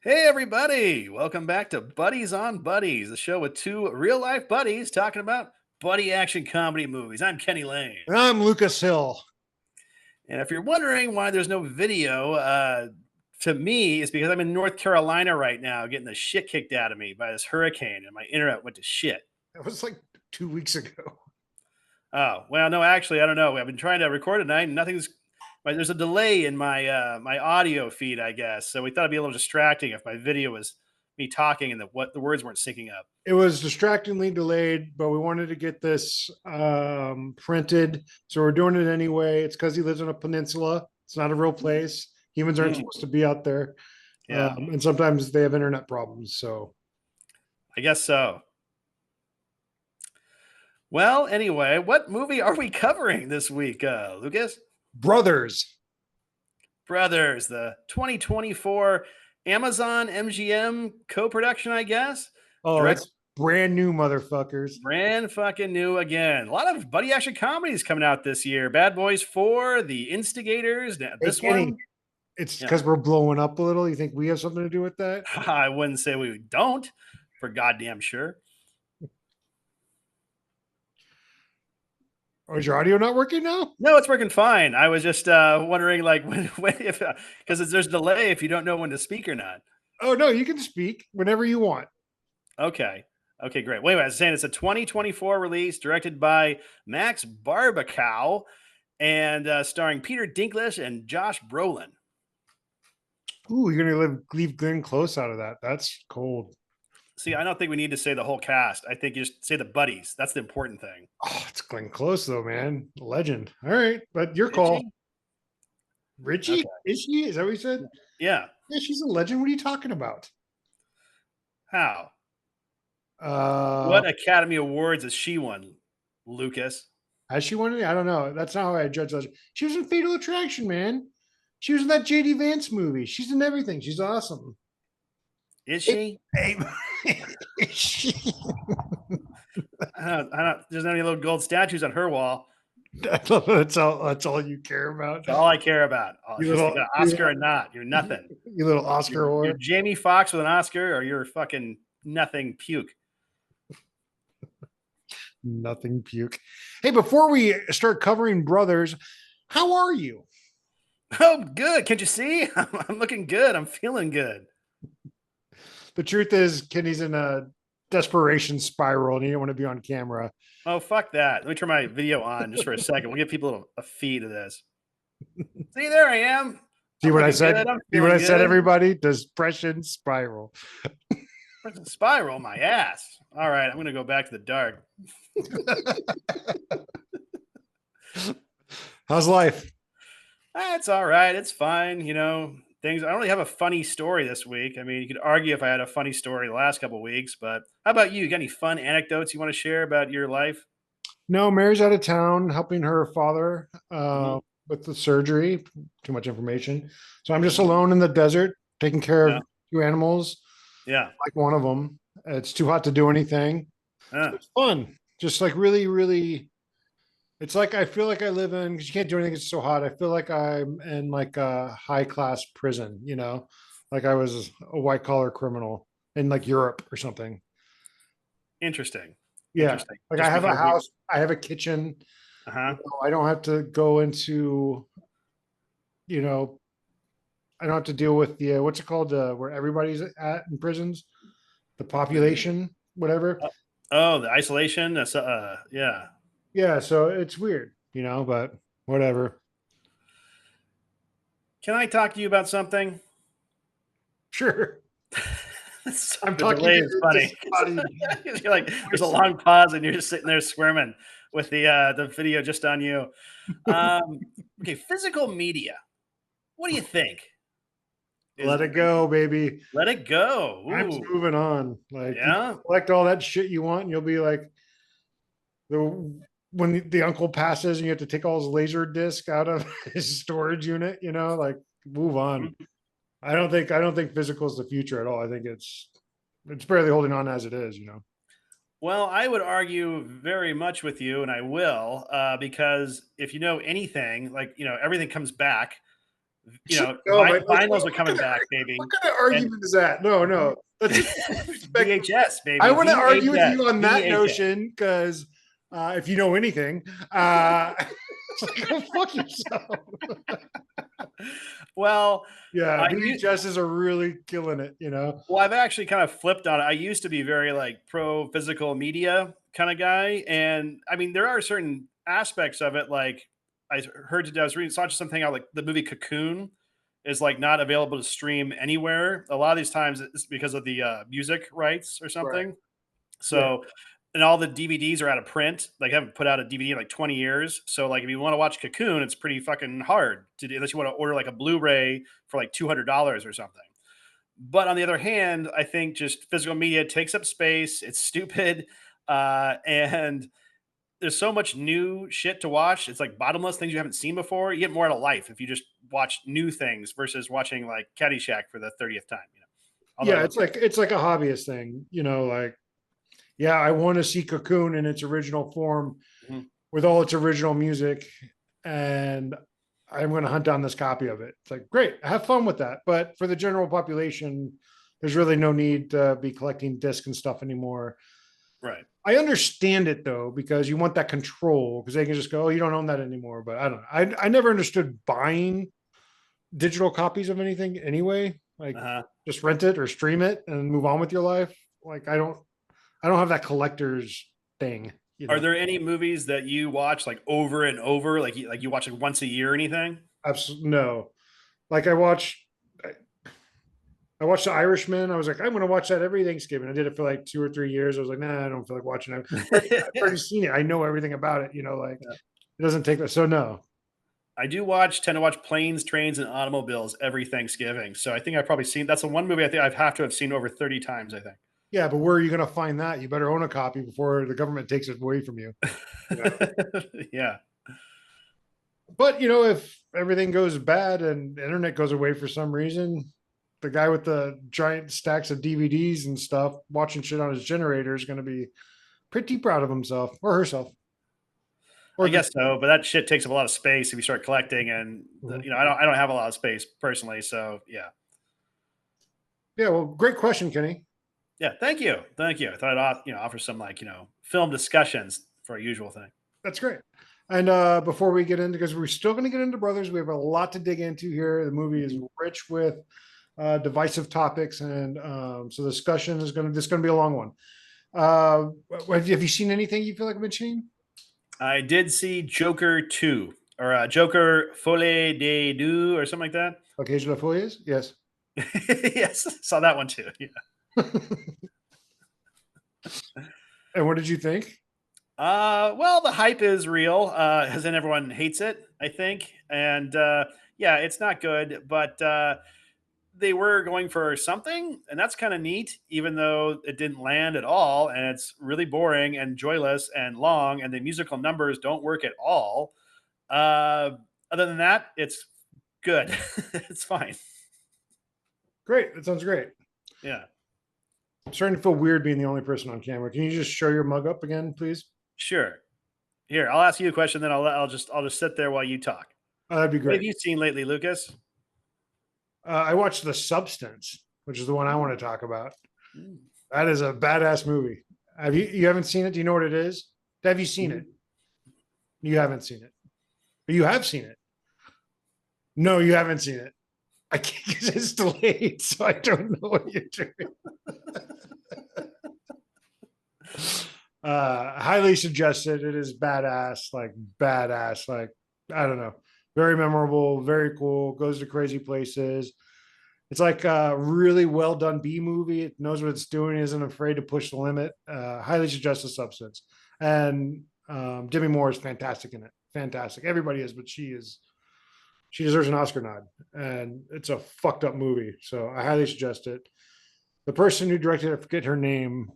Hey, everybody. Welcome back to Buddies on Buddies, the show with two real life buddies talking about buddy action comedy movies. I'm Kenny Lane. And I'm Lucas Hill. And if you're wondering why there's no video, to me, it's because I'm in North Carolina right now getting the shit kicked out of me by this hurricane and my internet went to shit. That was like 2 weeks ago. Oh, well, no, actually, I don't know. I've been trying to record tonight and nothing's. There's a delay in my my audio feed, I guess. So we thought it'd be a little distracting if my video was me talking and the words weren't syncing up. It was distractingly delayed, but we wanted to get this printed. So we're doing it anyway. It's because he lives on a peninsula. It's not a real place. Humans aren't Mm, supposed to be out there. yeah, And sometimes they have internet problems. So I guess so. Well, anyway, what movie are we covering this week, Lucas? Brothers. Brothers, the 2024 Amazon MGM co-production, I guess. Oh, Direct, it's brand new, motherfuckers. brand fucking new again. A lot of buddy action comedies coming out this year. Bad Boys 4, The Instigators. Hey, This Kenny, one, it's yeah, because we're blowing up a little. You think we have something to do with that? I wouldn't say we don't, for goddamn sure. Or is your audio not working now? No, it's working fine. I was just wondering, like, when if because there's delay if you don't know when to speak or not. Oh, no, you can speak whenever you want. Okay. Okay, great. Wait, I was saying it's a 2024 release directed by Max Barbacow and starring Peter Dinklage and Josh Brolin. Ooh, you're going to leave Glenn Close out of that. That's cold. See, I don't think we need to say the whole cast. I think you just say the buddies. That's the important thing. Oh, it's Glenn Close though, man. Legend. All right, but your Is call. she? Richie? Okay. Is she? Is that what you said? Yeah. Yeah, she's a legend. What are you talking about? How? Uh What Academy Awards has she won, Lucas? has she won any? I don't know. That's not how I judge legend. She was in Fatal Attraction, man. She was in that JD Vance movie. She's in everything. She's awesome. Is Hey, she? hey, is she? I don't. There's not any little gold statues on her wall. That's all you care about. That's all I care about. Oh, You she's little got an Oscar or not. You're nothing. you little Oscar You're whore. Jamie Foxx with an Oscar, or you're fucking nothing puke. Nothing puke. Hey, before we start covering brothers, how are you? Oh, good. Can't you see? I'm looking good. I'm feeling good. The truth is, Kenny's in a desperation spiral and he didn't want to be on camera. Oh, fuck that. Let me turn my video on just for a second. We'll give people a feed of this. See, there I am. See I'm what I looking said? good. I'm See what feeling I said, good. everybody? Depression spiral. Spiral my ass. All right, I'm gonna go back to the dark. How's life? It's all right. It's fine. You know, things. I don't really have a funny story this week. I mean, you could argue if I had a funny story the last couple of weeks, but how about you? You got any fun anecdotes you want to share about your life? No, Mary's out of town helping her father Hmm. with the surgery. Too much information. So I'm just alone in the desert taking care Yeah, of two animals, yeah, like one of them. It's too hot to do anything. So yeah. it's fun. Just like really, really, it's like I feel like I live in, because you can't do anything, it's so hot. I feel like I'm in like a high class prison, like I was a white collar criminal in like Europe or something. Interesting. Yeah. Interesting. Like I Just have a because you. house, I have a kitchen. Uh huh. I don't have to go into, you know, I don't have to deal with the, what's it called, where everybody's at in prisons, the population, whatever. Oh, the isolation. Yeah. Yeah. So it's weird, but whatever. Can I talk to you about something? Sure. I'm The talking delay to is your funny. disembodied You're like, there's a long pause, and you're just sitting there squirming with the video just on you. Okay, physical media. What do you think? Is Let it go, baby. let it go? Time's Ooh, moving on. Like you yeah. collect all that shit you want, and you'll be like the when the uncle passes and you have to take all his laser disc out of his storage unit, like move on. Mhm. I don't think physical is the future at all. I think it's barely holding on as it is. Well, I would argue very much with you, and I will, because if you know anything, like everything comes back No, my, vinyls are coming back, baby. what kind of And argument is that? No, no. Let's respect. VHS, baby. I want to argue with VHS, you on that VHS. notion because if you know anything, it's like, go fuck yourself. Well, Yeah, I VHSs are really killing it. well, I've actually kind of flipped on it. I used to be very like pro physical media kind of guy, and I mean there are certain aspects of it. Like I was reading, saw something out like the movie Cocoon is like not available to stream anywhere. A lot of these times it's because of the music rights or Right. something. Yeah. So, and all the DVDs are out of print. Like, haven't put out a DVD in like 20 years. So, like, if you want to watch Cocoon, it's pretty fucking hard to do, unless you want to order like a Blu-ray for like $200 or something. But on the other hand, I think just physical media takes up space. It's stupid, and there's so much new shit to watch. It's like bottomless things you haven't seen before. You get more out of life if you just watch new things versus watching like Caddyshack for the 30th time. Although Yeah, it's like a hobbyist thing, like yeah, I want to see Cocoon in its original form Mhm. with all its original music, and I'm going to hunt down this copy of it. It's like, great, have fun with that. But for the general population, there's really no need to be collecting discs and stuff anymore. Right. I understand it though, because you want that control because they can just go, oh, you don't own that anymore. But I don't know. I never understood buying digital copies of anything anyway. Like Uh-huh. just rent it or stream it and move on with your life. Like I don't have that collector's thing. Are there any movies that you watch like over and over, like you watch like once a year or anything? Absolutely no. Like I watched The Irishman. I was like, I'm going to watch that every Thanksgiving. I did it for like 2 or 3 years. I was like, nah, I don't feel like watching it. I've already seen it. I know everything about it. Like Yeah. it doesn't take that. So no. I tend to watch Planes, Trains, and Automobiles every Thanksgiving. So I think I've probably seen that's the one movie I think I've have to have seen over 30 times, I think. Yeah, but where are you going to find that? You better own a copy before the government takes it away from you. Yeah. But if everything goes bad and the internet goes away for some reason, the guy with the giant stacks of DVDs and stuff watching shit on his generator is going to be pretty proud of himself or herself. I guess so, but that shit takes up a lot of space if you start collecting, and Mhm. I don't have a lot of space personally, so yeah. Yeah, well, great question, Kenny. Yeah, thank you, thank you. I thought I'd offer some like film discussions for a usual thing. That's great. And before we get into, because we're still going to get into Brothers, we have a lot to dig into here. The movie is rich with divisive topics, and so the discussion is this is going to be a long one. Have you seen anything you feel like mentioning? I did see Joker 2 or Joker Folie de Deux or something like that. Okay, de la Folies? Yes. Yes, saw that one too. Yeah. And what did you think? Well, the hype is real, as in everyone hates it, I think. And yeah, it's not good, but they were going for something, and that's kind of neat, even though it didn't land at all. And it's really boring and joyless and long, and the musical numbers don't work at all. Other than that, it's good. It's fine. Great. That sounds great. Yeah, I'm starting to feel weird being the only person on camera. Can you just show your mug up again, please? sure. Here, I'll ask you a question, then I'll just sit there while you talk. That'd be What have great. you seen lately, Lucas? I watched The Substance, which is the one I want to talk about. Mm. That is a badass movie. Have you haven't seen it? Do you know what it is? Have you seen it? You haven't seen it. But you have seen it. No, you haven't seen it. I can't because it's delayed, so I don't know what you're doing. Highly suggested. It is badass, like badass, like I don't know. Very memorable, very cool, goes to crazy places. It's like a really well done B movie. It knows what it's doing, isn't afraid to push the limit. Highly suggested substance. And Demi Moore is fantastic in it. Fantastic. Everybody is, but she deserves an Oscar nod. And it's a fucked up movie. So I highly suggest it. The person who directed it, I forget her name,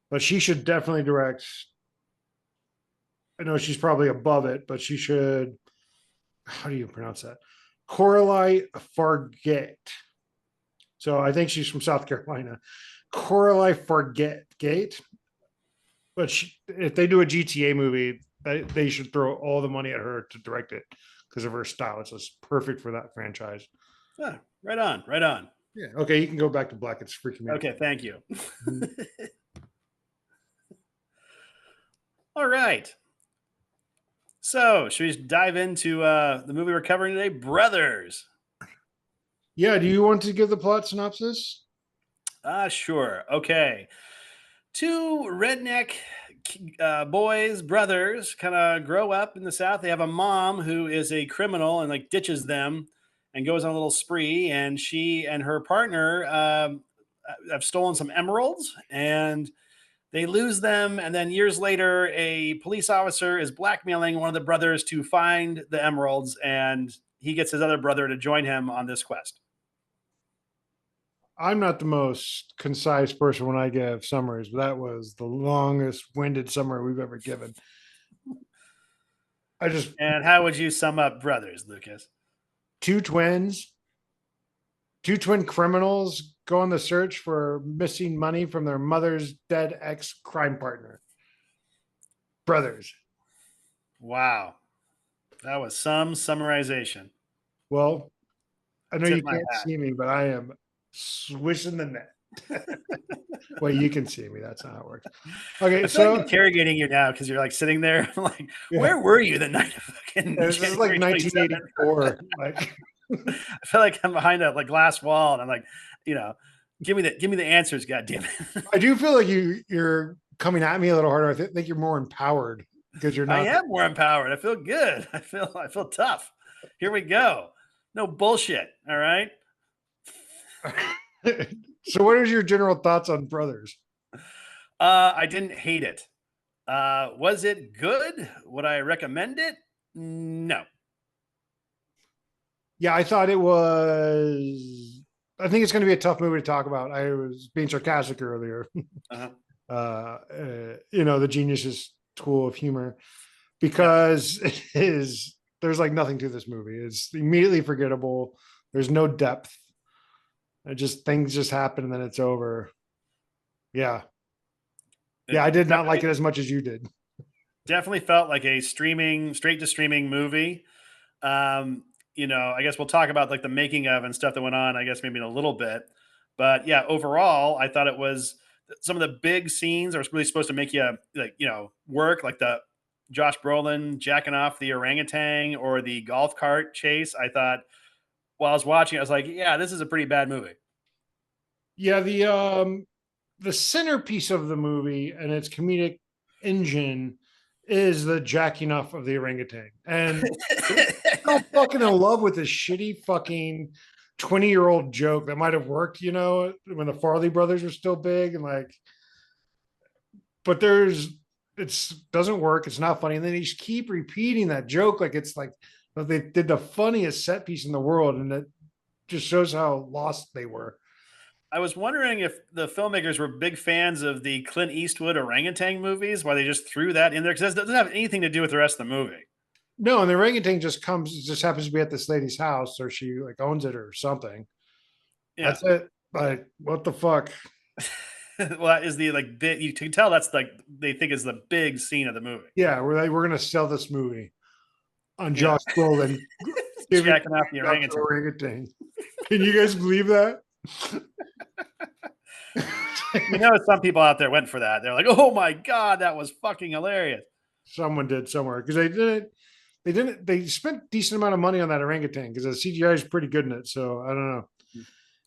but she should definitely direct. I know she's probably above it, but she should. How do you pronounce that? Coralie Fargate. So I think she's from South Carolina. Coralie Fargate. But if they do a GTA movie, they should throw all the money at her to direct it because of her style. It's just perfect for that franchise. Ah, right on, right on. Yeah. Okay, you can go back to black. It's freaking me out. Okay, thank you. Mhm. All right. So, should we just dive into the movie we're covering today, Brothers? Yeah. Do you want to give the plot synopsis? Sure. Okay. Two redneck boys, brothers, kind of grow up in the South. They have a mom who is a criminal and like ditches them and goes on a little spree. And she and her partner have stolen some emeralds and they lose them. And then years later, a police officer is blackmailing one of the brothers to find the emeralds. And he gets his other brother to join him on this quest. I'm not the most concise person when I give summaries, but that was the longest winded summary we've ever given. I just And how would you sum up Brothers, Lucas? two twins, two twin criminals go on the search for missing money from their mother's dead ex crime partner. Brothers. Wow. That was some summarization. Well, I know Tip you my can't hat. see me, but I am swishing the net. Well, you can see me. That's not how it works. Okay, I feel like so interrogating you now because you're like sitting there. I'm like, yeah, where were you the night of fucking this is like January 27th? 1984. Like, I feel like I'm behind a like glass wall, and I'm like, you know, give me the answers, God damn it. I do feel like you're coming at me a little harder. Think you're more empowered because you're I not. am more empowered. I feel good. I feel tough. Here we go. No bullshit. All right. So, what are your general thoughts on Brothers? I didn't hate it. Was it good? Would I recommend it? No. Yeah, I thought it was. I think it's going to be a tough movie to talk about. I was being sarcastic earlier. Uh-huh. The genius's tool of humor, Yeah. because it is. There's like nothing to this movie. It's immediately forgettable. There's no depth. It just things just happen and then it's over. Yeah, yeah. I It did not like definitely it as much as you did. definitely felt like a straight to streaming movie. I guess we'll talk about like the making of and stuff that went on, I guess maybe in a little bit. But yeah, overall, I thought it was some of the big scenes are really supposed to make you like, work like the Josh Brolin jacking off the orangutan or the golf cart chase. I thought while I was watching, I was like, yeah, this is a pretty bad movie. Yeah, the centerpiece of the movie and its comedic engine is the jacking off of the orangutan. And I'm fucking in love with this shitty fucking 20-year-old joke that might have worked, when the Farley brothers were still big and like, but it's doesn't work. It's not funny. And then they just keep repeating that joke like it's like they did the funniest set piece in the world. And it just shows how lost they were. I was wondering if the filmmakers were big fans of the Clint Eastwood orangutan movies, why they just threw that in there because that doesn't have anything to do with the rest of the movie. No, and the orangutan just happens to be at this lady's house, or she like owns it or something. Yeah. That's it. Like, what the fuck? Well, that is the like bit you can tell that's like they think is the big scene of the movie. Yeah, we're gonna sell this movie on Yeah. Josh Brolin giving Jacking off the out the orangutan. orangutan. Can you guys believe that? Some people out there went for that. They're like, "Oh my god, that was fucking hilarious." Someone did somewhere because they spent decent amount of money on that orangutan because the CGI is pretty good in it. So I don't know.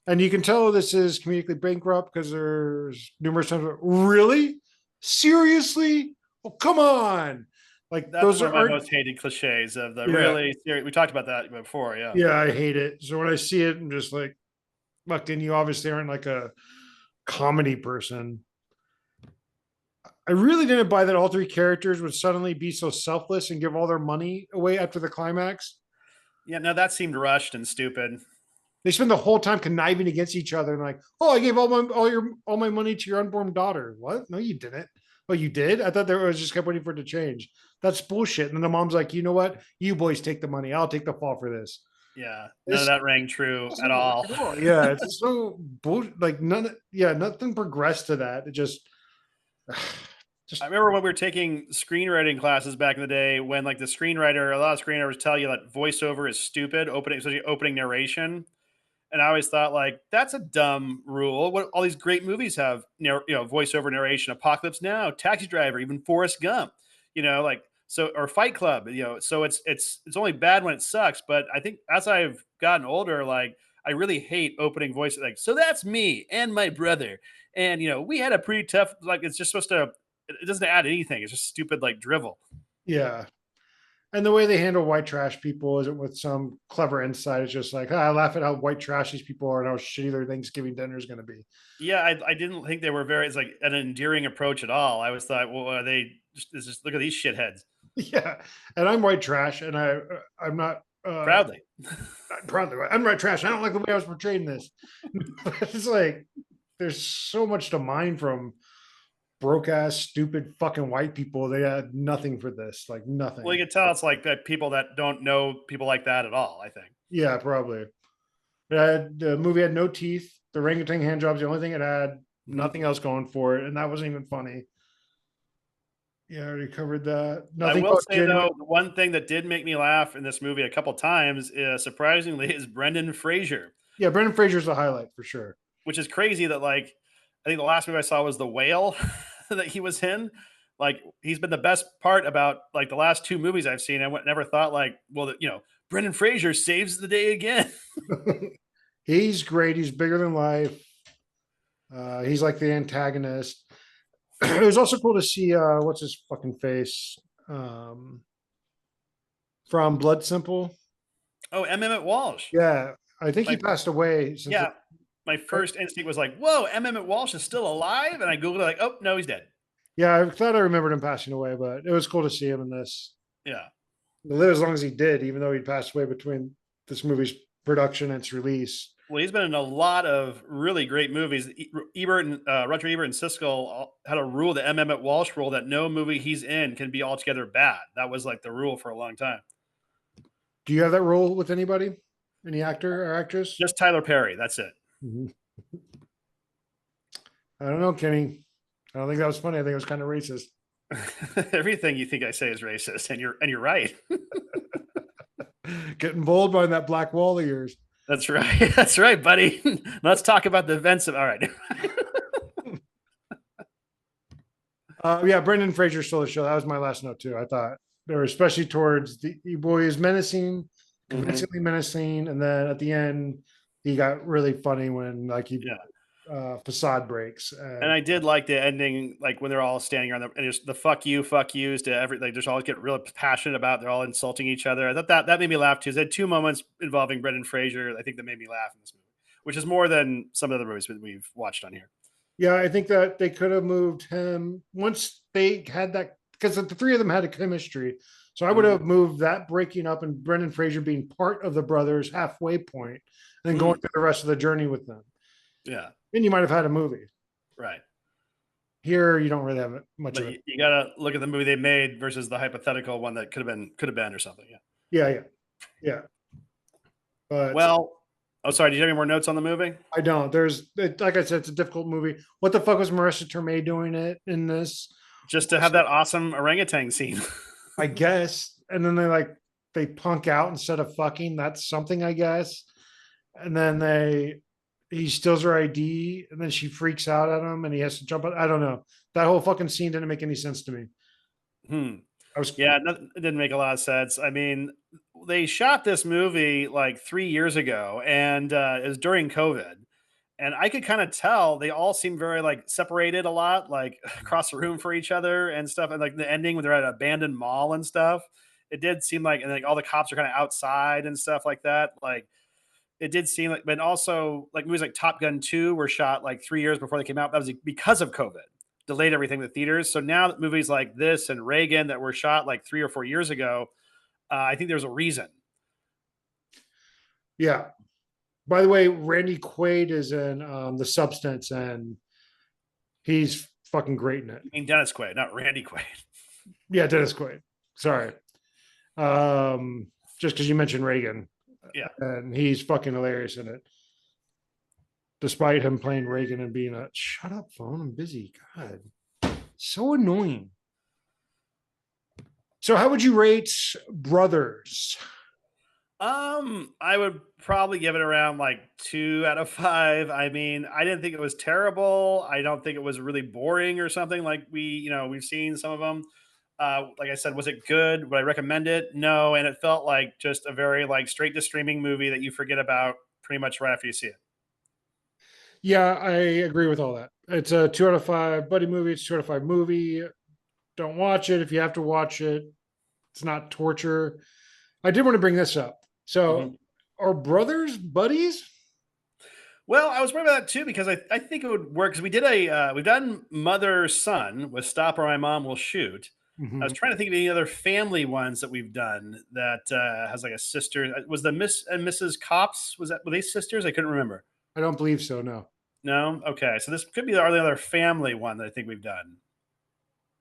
And you can tell this is comedically bankrupt because there's numerous times. Really? Seriously? Oh, come on. Like That's those one of my aren't. most hated cliches of the Yeah. really serious. We talked about that before. Yeah. Yeah, I hate it. So when I see it, I'm just like, look, and you obviously aren't like a comedy person. I really didn't buy that all three characters would suddenly be so selfless and give all their money away after the climax. Yeah. No, that seemed rushed and stupid. They spend the whole time conniving against each other and like, oh, I gave all my money to your unborn daughter. What? No, you didn't. Oh, you did? I thought there was just kept waiting for it to change. That's bullshit. And then the mom's like, you know what? You boys take the money. I'll take the fall for this. Yeah. None of that rang true at all. Yeah, it's so bullshit. Like nothing progressed to that. It just I Just remember when we were taking screenwriting classes back in the day when like the screenwriter, a lot of screenwriters tell you that voiceover is stupid, opening, especially opening narration. And I always thought like that's a dumb rule. What all these great movies have, voiceover narration. Apocalypse Now, Taxi Driver, even Forrest Gump. Like so, or Fight Club. So it's only bad when it sucks. But I think as I've gotten older, like I really hate opening voice. Like so that's me and my brother, and we had a pretty tough. Like it's just supposed to. It doesn't add anything. It's just stupid like drivel. yeah. And the way they handle white trash people isn't with some clever insight. It's just like, I laugh at how white trash these people are and how shitty their Thanksgiving dinner is going to be. Yeah, I didn't think they were very. It's like an endearing approach at all. I was thought, well, are they just look at these shitheads Yeah. And I'm white trash, and I'm not proudly. proud of it. I'm white trash. I don't like the way I was portraying this. But it's like there's so much to mine from broke ass, stupid fucking white people. They had nothing for this, like Well, nothing. you can tell it's like that people that don't know people like that at all. I think. Yeah, probably. The movie had no teeth. The orangutan hand job's the only thing it had. Mhm. Nothing else going for it, and that wasn't even funny. Yeah, I already covered that. I Nothing will felt say genuine. though, the one thing that did make me laugh in this movie a couple times, surprisingly, is Brendan Fraser, Yeah, Brendan Fraser's the highlight for sure. which is crazy. That like, I think the last movie I saw was The Whale that he was in. Like, he's been the best part about like the last two movies I've seen. Never thought like, well, Brendan Fraser saves the day again. He's great. He's bigger than life. He's like the antagonist. It was also cool to see what's his fucking face um, from Blood Simple. Oh, M. Emmett Walsh. Yeah, I think he My passed away since. Yeah, my first instinct was like, "Whoa, M. Emmett Walsh is still alive," and I googled it, like, "Oh no, he's dead." Yeah, I thought I remembered him passing away, but it was cool to see him in this. Yeah. He lived as long as he did, even though he passed away between this movie's production and its release. Well, he's been in a lot of really great movies. Ebert and Roger Ebert and Siskel had a rule, the M. Emmett Walsh rule, that no movie he's in can be altogether bad. That was like the rule for a long time. Do you have that role with anybody? Any actor or actress? Just Tyler Perry. That's it. Mhm. I don't know, Kenny. I don't think that was funny. I think it was kind of racist. Everything you think I say is racist, and you're right. Getting bold behind that black wall of yours. That's right. That's right, buddy. Let's talk about the events of. All right. Yeah, Brendan Fraser stole the show. That was my last note too. I thought they were especially towards the boy is menacing, Mhm. convincingly menacing, and then at the end he got really funny when like he Yeah. facade breaks. And I did like the ending, like when they're all standing around and just the fuck yous to every, like, just all get real passionate about, they're all insulting each other. I thought that made me laugh too. They had two moments involving Brendan Fraser. I think that made me laugh in this movie, which is more than some of the other movies that we've watched on here. Yeah, I think that they could have moved him once they had that because the three of them had a chemistry. So I would Mhm. have moved that breaking up and Brendan Fraser being part of the brothers halfway point, and then going Mm, through the rest of the journey with them. yeah, Then you might have had a movie. right. Here, you don't really have much But of it. you gotta look at the movie they made versus the hypothetical one that could have been or something. Yeah. Yeah, yeah, yeah. But Well, oh, sorry. Did you have any more notes on the movie? I don't. Like I said, it's a difficult movie. What the fuck was Marissa Tomei doing it in this? Just to have that awesome orangutan scene. I guess. And then they punk out instead of fucking. That's something, I guess. And then he steals her ID, and then she freaks out at him, and he has to jump out. I don't know. That whole fucking scene didn't make any sense to me. Hmm. I was Yeah, it didn't make a lot of sense. I mean, they shot this movie like 3 years ago, and it was during COVID. And I could kind of tell they all seemed very like separated a lot, like across the room for each other and stuff. And like the ending when they're at an abandoned mall and stuff, it did seem like, and like all the cops are kind of outside and stuff like that. Like it did seem like, but also like movies like Top Gun 2 were shot like 3 years before they came out. That was because of COVID, delayed everything in the theaters. So now that movies like this and Reagan that were shot like 3 or 4 years ago, I think there's a reason. yeah. By the way, Randy Quaid is in The Substance, and he's fucking great in it. I mean, Dennis Quaid, not Randy Quaid. Yeah, Dennis Quaid. Sorry. Just because you mentioned Reagan, Yeah. and he's fucking hilarious in it. Despite him playing Reagan and being a shut up phone, I'm busy. God, So annoying. So how would you rate Brothers? I would probably give it around like 2 out of 5. I mean, I didn't think it was terrible. I don't think it was really boring or something like we've seen some of them. Like I said, was it good? Would I recommend it? No. And it felt like just a very like straight to streaming movie that you forget about pretty much right after you see it. Yeah, I agree with all that. It's a 2 out of 5 buddy movie. It's 2 out of 5 movie. Don't watch it. If you have to watch it, it's not torture. I did want to bring this up. So Mhm. are brothers buddies? Well, I was worried about that too because I think it would work because we've done mother son with Stop or My Mom Will Shoot. I was Mhm. trying to think of any other family ones that we've done that has like a sister. Was the Miss and Mrs. Cops? Were they sisters? I couldn't remember. I don't believe so. No. No, okay. So this could be the only other family one that I think we've done.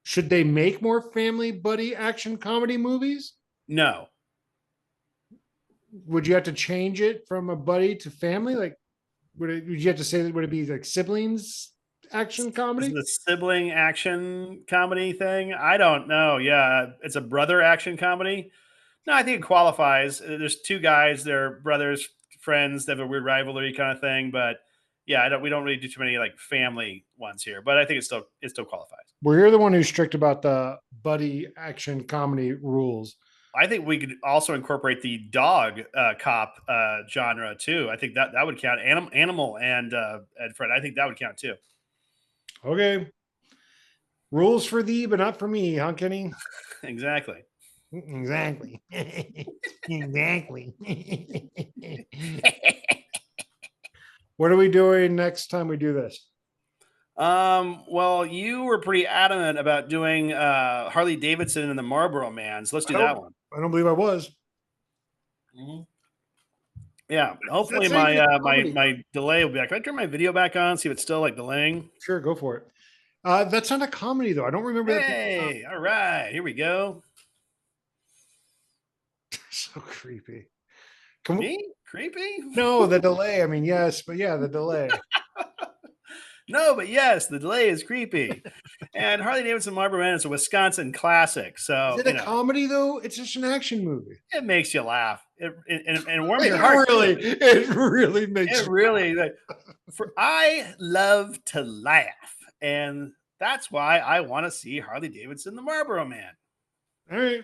Should they make more family buddy action comedy movies? No, Would you have to change it from a buddy to family? Like, would you have to say that would it be like siblings action is comedy? it a sibling action comedy thing? I don't know. Yeah, it's a brother action comedy. No, I think it qualifies. There's two guys, they're brothers, friends, they have a weird rivalry kind of thing. But yeah, we don't really do too many like family ones here. But I think it still qualifies. Well, you're the one who's strict about the buddy action comedy rules. I think we could also incorporate the dog cop genre too. I think that would count. Animal and Fred. I think that would count too. Okay. Rules for thee, but not for me, huh, Kenny? Exactly. Exactly. Exactly. What are we doing next time we do this? Well, you were pretty adamant about doing Harley Davidson and the Marlboro Man, so let's I do that don't one. I don't believe I was. Mhm. Yeah, hopefully That's not even my a my comedy. my delay will be back. Can I turn my video back on? See if it's still like delaying. Sure, go for it. That's not a comedy though. I don't remember that being Hey, all right, here we go. so creepy. Come Me creepy? no, the delay. I mean, yes, but yeah, the delay. No, but yes, the delay is creepy. And Harley Davidson Marlboro Man is a Wisconsin classic, Is so it a comedy though? It's just an action movie. it makes you laugh. And warms It your heart. really, it really makes It really like for I love to laugh, and that's why I want to see Harley Davidson the Marlboro Man. all right.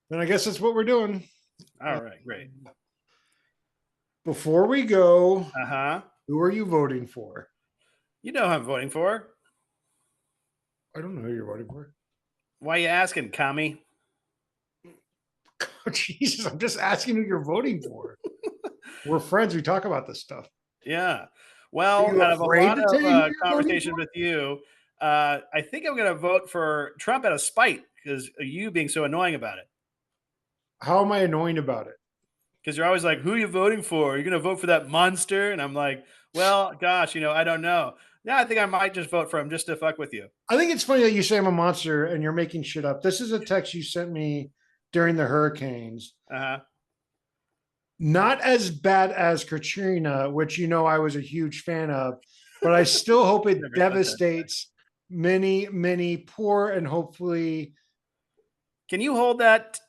Then I guess that's what we're doing. All right, great. Before we go, Uh-huh. who are you voting for? You know who I'm voting for. I don't know who you're voting for. Why you asking, commie? Oh, Jesus, I'm just asking who you're voting for. We're friends. We talk about this stuff. Yeah. Are Well, you out of a afraid lot to of tell you who you're voting conversation for? with you, I think I'm going to vote for Trump out of spite because you being so annoying about it. How am I annoying about it? Because you're always like, "Who are you voting for? You're going to vote for that monster?" And I'm like, "Well, gosh, I don't know." Yeah, I think I might just vote for him just to fuck with you. I think it's funny that you say I'm a monster and you're making shit up. This is a text you sent me during the hurricanes. Uh huh. Not as bad as Katrina, which I was a huge fan of, but I still hope it Never said that. devastates many, many poor and hopefully Can you hold that